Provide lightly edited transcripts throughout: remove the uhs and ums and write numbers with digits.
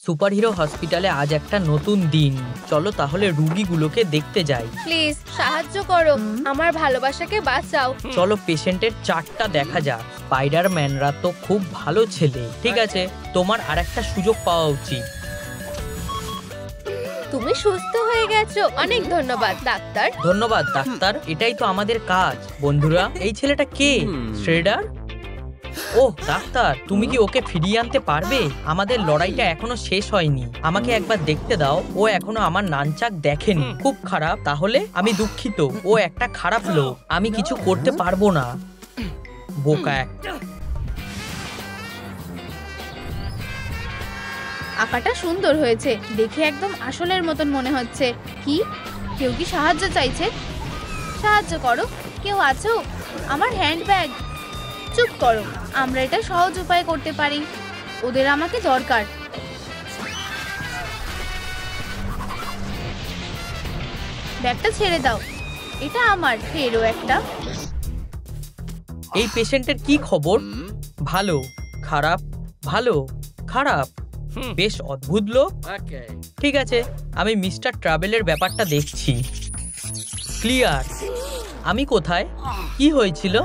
Superhero হসপিটালে আজ একটা নতুন দিন। চলো তাহলে রোগীগুলোকে দেখতে যাই। প্লিজ সাহায্য করো, আমার ভালোবাসাকে বাঁচাও। চলো পেশেন্টের চার্টটা দেখা যাক। স্পাইডারম্যানরা তো খুব ভালো ছেলে। ঠিক আছে, তোমার আরেকটা সুযোগ পাওয়া উচিত। তুমি সুস্থ হয়ে গেছো, অনেক ধন্যবাদ ডাক্তার। ধন্যবাদ ডাক্তার, এটাই তো আমাদের কাজ। বন্ধুরা, এই ছেলেটা কে? শ্রেডার? ওহ ডাক্তার, তুমি কি ওকে ফিরিয়ে আনতে পারবে? আমাদের লড়াইটা এখনো শেষ হয়নি। আমাকে একবার দেখতে দাও। ও এখনো আমার নানচাক দেখেনি। খুব খারাপ। তাহলে আমি দুঃখিত। ও একটা খারাপ লোক। আমি কিছু করতে পারবো না। বোকা একটা। আঁকাটা সুন্দর হয়েছে, দেখে একদম আসলের মতন মনে হচ্ছে। কি কেউ কি সাহায্য চাইছে? সাহায্য করো, কেউ আছো? আমার হ্যান্ডব্যাগ। চুপ করো, আমরা এটা সহজ উপায়ে করতে পারি। ওদের আমাকে দরকার। ব্যাগটা ছেড়ে দাও, এটা আমার। ফেরো একটা। এই পেশেন্টের কি খবর? ভালো, খারাপ, ভালো, খারাপ। বেশ অদ্ভুত লোক। ঠিক আছে, আমি মিস্টার ট্রাভেলের ব্যাপারটা দেখছি। ক্লিয়ার। আমি কোথায়? কি হয়েছিল?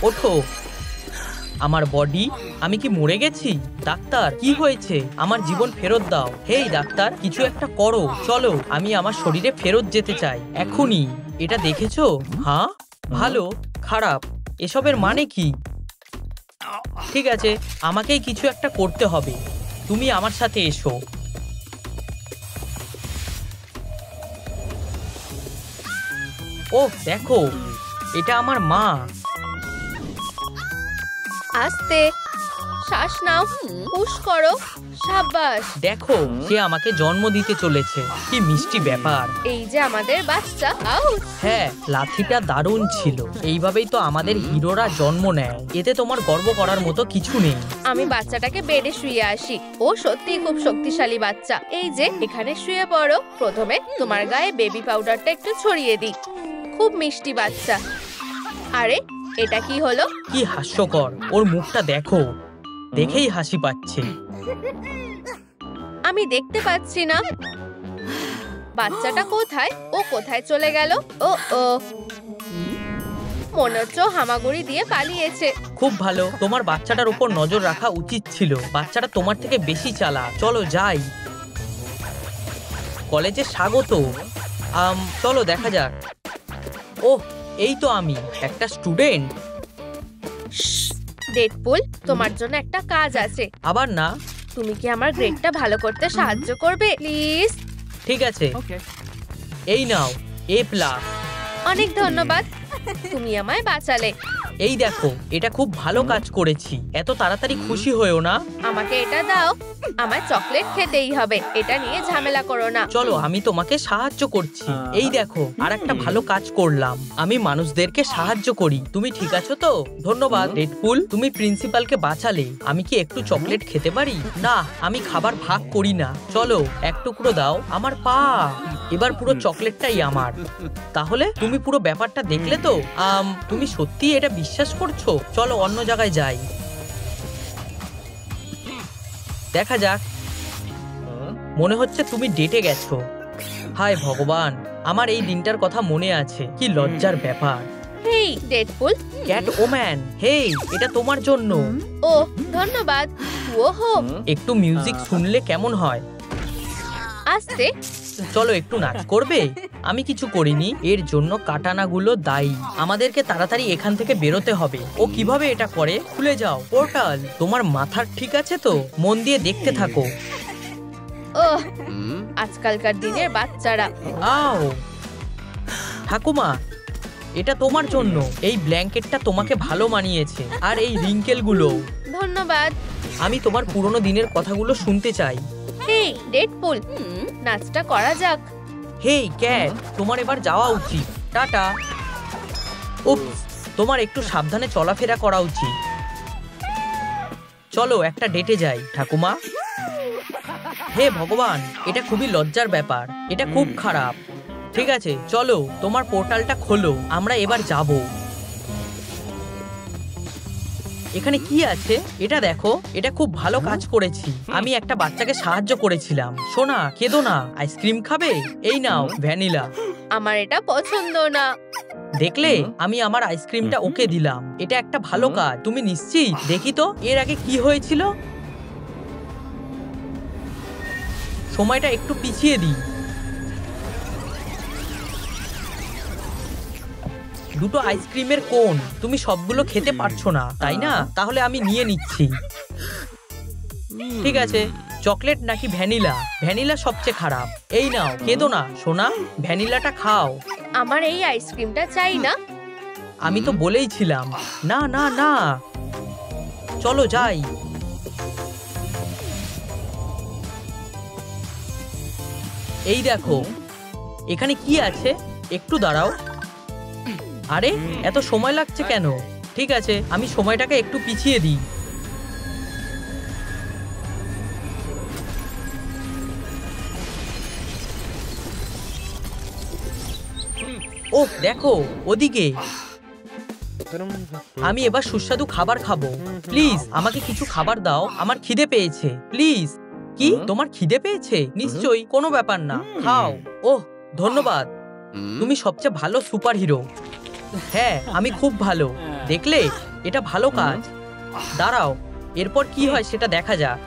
ওঠো। আমার বডি? আমি কি মরে গেছি? ডাক্তার, কি হয়েছে? আমার জীবন ফেরত দাও। হেই ডাক্তার, কিছু একটা করো। চলো, আমি আমার শরীরে ফেরত যেতে চাই এখনই। এটা দেখেছো? হ্যাঁ, ভালো, খারাপ, এসবের মানে কি? ঠিক আছে, আমাকেই কিছু একটা করতে হবে। তুমি আমার সাথে এসো। ওহ দেখো, এটা আমার মা। আস্তে শ্বাস নাও, পুশ করো। সাবাস। দেখো, সে আমাকে জন্ম দিতে চলেছে। কি মিষ্টি ব্যাপার। এই যে আমাদের বাচ্চা। আউট। হ্যাঁ, লাথিটা দারুণ ছিল। এইভাবেই তো আমাদের হিরোরা জন্ম নেয়। এতে তোমার গর্ব করার মতো কিছু নেই। আমি বাচ্চাটাকে বেডে শুয়ে আসি। ও সত্যিই খুব শক্তিশালী বাচ্চা। এই যে এখানে শুয়ে পড়ো। প্রথমে তোমার গায়ে বেবি পাউডারটা একটু ছড়িয়ে দিই। খুব মিষ্টি বাচ্চা। আরে এটা কি হলো? কি হাস্যকর। ওর মুখটা দেখো, দেখেই হাসি পাচ্ছে। আমি দেখতে পাচ্ছি না। বাচ্চাটা কোথায়? ও কোথায় চলে গেল? ও ও মনে হচ্ছে হামাগুড়ি দিয়ে পালিয়েছে। খুব ভালো। তোমার বাচ্চাটার উপর নজর রাখা উচিত ছিল। বাচ্চাটা তোমার থেকে বেশি চালাক। চলো যাই। কলেজে স্বাগত। চলো দেখা যাক। ওহ, এই তো আমি, একটা স্টুডেন্ট। ডেডপুল, তোমার জন্য একটা কাজ আছে। আবার না? তুমি কি আমার গ্রেডটা ভালো করতে সাহায্য করবে প্লিজ? ঠিক আছে, এই নাও A+। অনেক ধন্যবাদ, তুমি আমায় বাঁচালে। এই দেখো, এটা খুব ভালো কাজ করেছি। এত তাড়াতাড়ি খুশি হয়েও না। আমাকে এটা দাও। আমায় চকলেট খেতেই হবে। এটা নিয়ে ঝামেলা করো না। চলো, আমি তোমাকে সাহায্য করছি। এই দেখো, আর একটা ভালো কাজ করলাম। আমি মানুষদেরকে সাহায্য করি। তুমি ঠিক আছো তো? ধন্যবাদ ডেডপুল, তুমি প্রিন্সিপালকে বাঁচালে। আমি কি একটু চকলেট খেতে পারি? না, আমি খাবার ভাগ করি না। চলো, এক টুকরো দাও। আমার পা। এবার পুরো চকলেটটাই আমার। তাহলে তুমি পুরো ব্যাপারটা দেখলে তো? তুমি সত্যি এটা বিশ্বাস করছো? চলো অন্য জায়গায় যাই, দেখা যাক। মনে হচ্ছে তুমি ডেটে গেছো। হায় ভগবান, আমার এই দিনটার কথা মনে আছে। কি লজ্জার ব্যাপার। হেই ডেডপুল। ক্যাট ওম্যান, হেই, এটা তোমার জন্য। ও ধন্যবাদ। ওহো, একটু মিউজিক শুনলে কেমন হয়? আস্তে। চলো একটু নাচ করবে? আমি কিছু করিনি, এর জন্য কাটানাগুলো দায়ী। আমাদেরকে তাড়াতাড়ি এখান থেকে বেরোতে হবে। ও কিভাবে এটা করে? খুলে যাও পোর্টাল। তোমার মাথার ঠিক আছে তো? মন দিয়ে দেখতে থাকো। ওহ, আজকালকার দিনের বাচ্চারা। আও ঠাকুমা, এটা তোমার জন্য। এই ব্ল্যাঙ্কেটটা তোমাকে ভালো মানিয়েছে, আর এই রিঙ্কেলগুলো। ধন্যবাদ। আমি তোমার পুরনো দিনের কথাগুলো শুনতে চাই। হেই ডেডপুল, নাচটা করা যাক। হেই ক্যাট, তোমার এবার যাওয়া উচিত। টাটা। উপস, তোমার একটু সাবধানে চলাফেরা করা উচিত। চলো একটা ডেটে যাই ঠাকুমা। হে ভগবান, এটা খুবই লজ্জার ব্যাপার। এটা খুব খারাপ। ঠিক আছে, চলো তোমার পোর্টালটা খোলো। আমরা এবার যাব। এখানে কি আছে এটা দেখো, এটা খুব ভালো কাজ করেছি। আমি একটা বাচ্চাকে সাহায্য করেছিলাম। সোনা কেঁদো না, আইসক্রিম খাবে? এই নাও ভ্যানিলা। আমার এটা পছন্দ না। দেখলে আমি আমার আইসক্রিমটা ওকে দিলাম। এটা একটা ভালো কাজ। তুমি নিশ্চিত? দেখি তো এর আগে কি হয়েছিল। সময়টা একটু পিছিয়ে দিই। দুটো আইসক্রিমের কোন, তুমি সবগুলো খেতে পারছো না তাই না? তাহলে আমি নিয়ে নিচ্ছি। ঠিক আছে, চকলেট নাকি ভ্যানিলা? ভ্যানিলা সবচেয়ে খারাপ। এই নাও, কেঁদো না সোনা, ভ্যানিলাটা খাও। আমার এই আইসক্রিমটা চাই না। আমি তো বলেইছিলাম। না না না, চলো যাই। এই দেখো এখানে কি আছে, একটু দাঁড়াও। আরে এত সময় লাগছে কেন? ঠিক আছে, আমি সময়টাকে একটু পিছিয়ে দিই। ওহ দেখো ওদিকে। আমি এবার সুস্বাদু খাবার খাবো। প্লিজ আমাকে কিছু খাবার দাও, আমার খিদে পেয়েছে। প্লিজ। কি তোমার খিদে পেয়েছে? নিশ্চয়ই, কোনো ব্যাপার না, খাও। ওহ ধন্যবাদ, তুমি সবচেয়ে ভালো সুপার হিরো। হ্যাঁ আমি খুব ভালো। দেখলে এটা ভালো কাজ। দাঁড়াও, এরপর কি হয় সেটা দেখা যাক।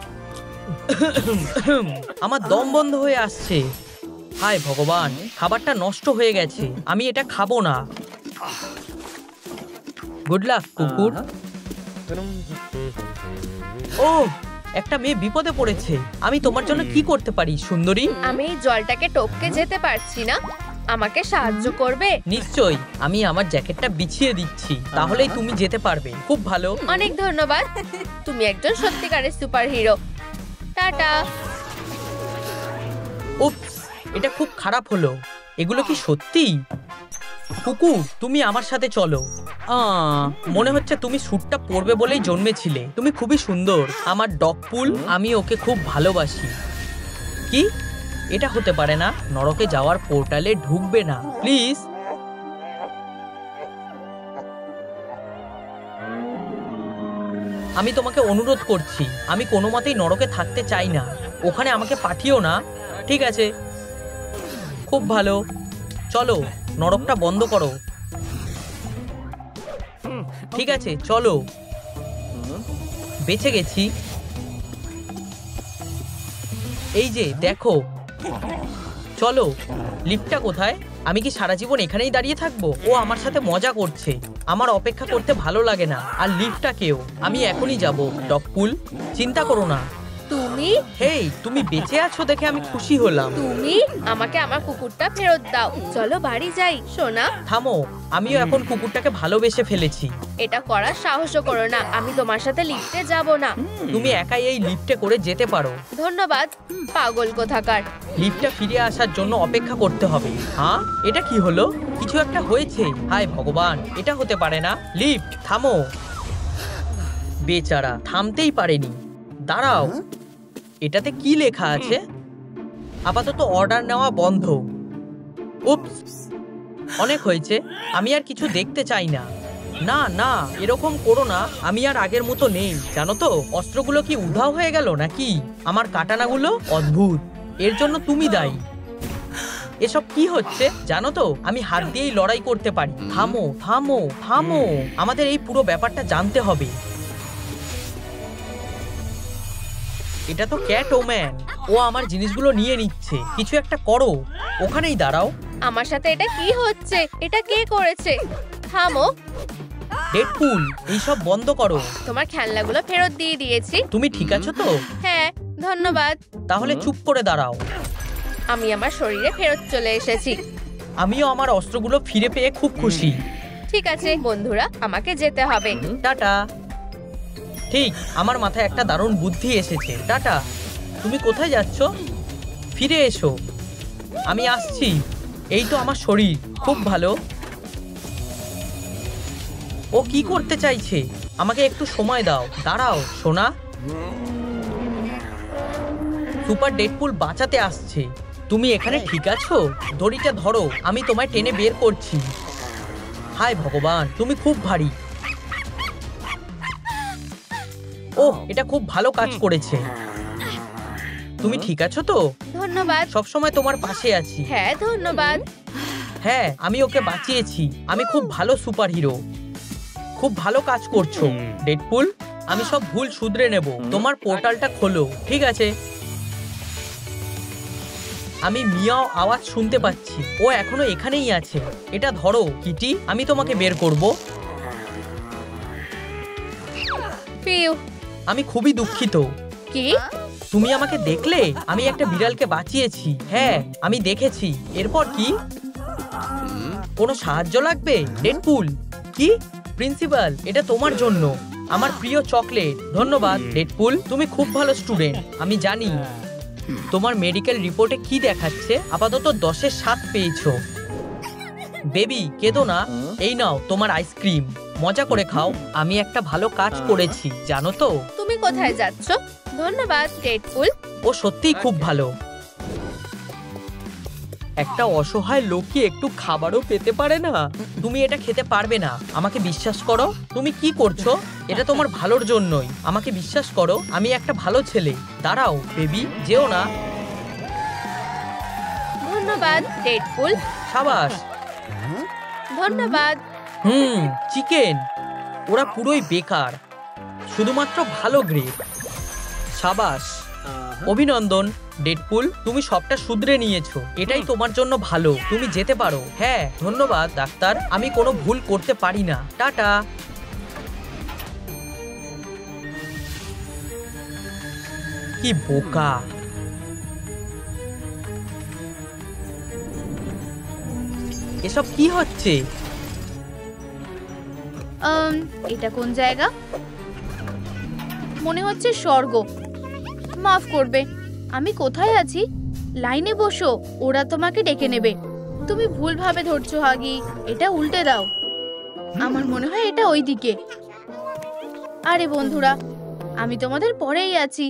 আমার দম বন্ধ হয়ে আসছে। হায় ভগবান, খাবারটা নষ্ট হয়ে গেছে। আমি এটা খাবো না। গুড লাক কুকুর। ও একটা মেয়ে বিপদে পড়েছে। আমি তোমার জন্য কি করতে পারি সুন্দরী? আমি এই জলটাকে টপকে যেতে পারছি না, আমাকে সাহায্য করবে? নিশ্চয়ই, আমি আমার জ্যাকেটটা বিছিয়ে দিচ্ছি, তাহলেই তুমি যেতে পারবে। খুব ভালো। অনেক ধন্যবাদ, তুমি একজন সত্যিকারের সুপার হিরো। টাটা। উপস, এটা খুব খারাপ হলো। এগুলো কি সত্যি? কুকুর তুমি আমার সাথে চলো। মনে হচ্ছে তুমি স্যুটটা পরবে বলেই জন্মেছিলে। তুমি খুবই সুন্দর। আমার ডগ পুল, আমি ওকে খুব ভালোবাসি। কি এটা হতে পারে না। নরকে যাওয়ার পোর্টালে ঢুকবে না প্লিজ। আমি তোমাকে অনুরোধ করছি, আমি কোনো মতেই নরকে থাকতে চাই না। ওখানে আমাকে পাঠিও না। ঠিক আছে, খুব ভালো। চলো নরকটা বন্ধ করো। ঠিক আছে চলো। বেঁচে গেছি। এই যে দেখো। চলো, লিফটটা কোথায়? আমি কি সারা জীবন এখানেই দাঁড়িয়ে থাকবো? ও আমার সাথে মজা করছে। আমার অপেক্ষা করতে ভালো লাগে না। আর লিফটটা কেউ, আমি এখনই যাব। ডগপুল চিন্তা করো না। তুমি? হেই, তুমি বেঁচে আছো দেখে আমি খুশি হলাম। তুমি আমাকে আমার কুকুরটা ফেরত দাও। চলো বাড়ি যাই। সোনা থামো, আমিও এখন কুকুরটাকে ভালোবেসে ফেলেছি। এটা করার সাহসও করো না। আমি তোমার সাথে লিফটে যাব না। তুমি একাই এই লিফটে করে যেতে পারো। ধন্যবাদ, পাগল কোথাকার। লিফটটা ফিরে আসার জন্য অপেক্ষা করতে হবে। হ্যাঁ এটা কি হলো? কিছু একটা হয়েছে। হায় ভগবান, এটা হতে পারে না। লিফট থামো। বেচারা থামতেই পারেনি। দাঁড়াও, এটাতে কি লেখা আছে? আপাতত অর্ডার নেওয়া বন্ধ। উপস, অনেক হয়েছে। আমি আর কিছু দেখতে চাই না। না না, এরকম করো না। আমি আর আগের মতো নেই, জানো তো। অস্ত্রগুলো কি উধাও হয়ে গেল নাকি? আমার কাটানাগুলো অদ্ভুত। এর জন্য তুমি দায়ী। এসব কি হচ্ছে জানো তো? আমি হাত দিয়েই লড়াই করতে পারি। থামো থামো থামো, আমাদের এই পুরো ব্যাপারটা জানতে হবে। এটা তো ক্যাট ওম্যান। ও আমার জিনিসগুলো নিয়ে নিচ্ছে। কিছু একটা করো। ওখানেই দাঁড়াও। আমার সাথে এটা কি হচ্ছে? এটা কে করেছে? থামো। ডেডপুল, এইসব বন্ধ করো। তোমার খেলনাগুলো ফেরত দিয়ে দিয়েছি। তুমি ঠিক আছো তো? হ্যাঁ ধন্যবাদ। তাহলে চুপ করে দাঁড়াও। আমি আমার শরীরে ফেরত চলে এসেছি। আমিও আমার অস্ত্রগুলো ফিরে পেয়ে খুব খুশি। ঠিক আছে বন্ধুরা, আমাকে যেতে হবে। টাটা। ঠিক, আমার মাথায় একটা দারুণ বুদ্ধি এসেছে। টাটা। তুমি কোথায় যাচ্ছ? ফিরে এসো। আমি আসছি। এই তো আমার শরীর। খুব ভালো। ও কি করতে চাইছে? আমাকে একটু সময় দাও। দাঁড়াও সোনা। সুপার ডেডপুল বাঁচাতে আসছে। তুমি এখানে ঠিক আছো? দড়িটা ধরো, আমি তোমায় টেনে বের করছি। হায় ভগবান, তুমি খুব ভারী। ওহ, এটা খুব ভালো কাজ করেছে। তুমি ঠিক আছো তো? ধন্যবাদ। সবসময় তোমার পাশে আছি। হ্যাঁ, ধন্যবাদ। হ্যাঁ, আমি ওকে বাঁচিয়েছি। আমি খুব ভালো সুপারহিরো। খুব ভালো কাজ করছো ডেডপুল। আমি সব ভুল শুধরে নেব। তোমার পোর্টালটা খোলো। ঠিক আছে। আমি মিয়াও আওয়াজ শুনতে পাচ্ছি। ও এখনো এখানেই আছে। এটা ধরো কিটি, আমি তোমাকে বের করব। পিউ। আমি খুবই দুঃখিত। কি? তুমি আমাকে দেখলে? আমি একটা বিড়ালকে বাঁচিয়েছি। হ্যাঁ, আমি দেখেছি। এরপর কি? কোনো সাহায্য লাগবে ডেডপুল? কি? প্রিন্সিপাল, এটা তোমার জন্য। আমার প্রিয় চকলেট। ধন্যবাদ ডেডপুল, তুমি খুব ভালো স্টুডেন্ট। আমি জানি। তোমার মেডিকেল রিপোর্টে কি দেখাচ্ছে? আপাতত 10-এ 7 পেয়েছো। বেবি, কেঁদো না। এই নাও তোমার আইসক্রিম। মজা করে খাও। আমি একটা ভালো কাজ করেছি, জানো তো? তুমি কোথায় যাচ্ছ? ধন্যবাদ ডেডপুল। ও সত্যিই খুব ভালো। একটা অসহায় লোক কি একটু খাবারও পেতে পারে না? তুমি এটা খেতে পারবে না, আমাকে বিশ্বাস করো। তুমি কি করছো? এটা তোমার ভালোর জন্যই। আমাকে বিশ্বাস করো, আমি একটা ভালো ছেলে। দাঁড়াও বেবি, যেও না। ধন্যবাদ ডেডপুল। সাবাস। ধন্যবাদ। চিকেন। ওরা পুরোই বেকার, শুধুমাত্র ভালো গ্রেড। সাবাস, অভিনন্দন ডেডপুল, তুমি সবটা শুধরে নিয়েছো। এটাই তোমার জন্য ভালো। তুমি যেতে পারো। হ্যাঁ, ধন্যবাদ ডাক্তার। আমি কোনো ভুল করতে পারি না। টাটা। কি বোকা। এসব কি হচ্ছে? এটা কোন জায়গা? মনে হচ্ছে স্বর্গ। মাফ করবে, আমি কোথায় আছি? লাইনে বসো, ওরা তোমাকে ডেকে নেবে। তুমি ভুলভাবে ধরছো হাগি। এটা উল্টে দাও। আমার মনে হয় এটা ওইদিকে। আরে বন্ধুরা, আমি তোমাদের পরেই আছি।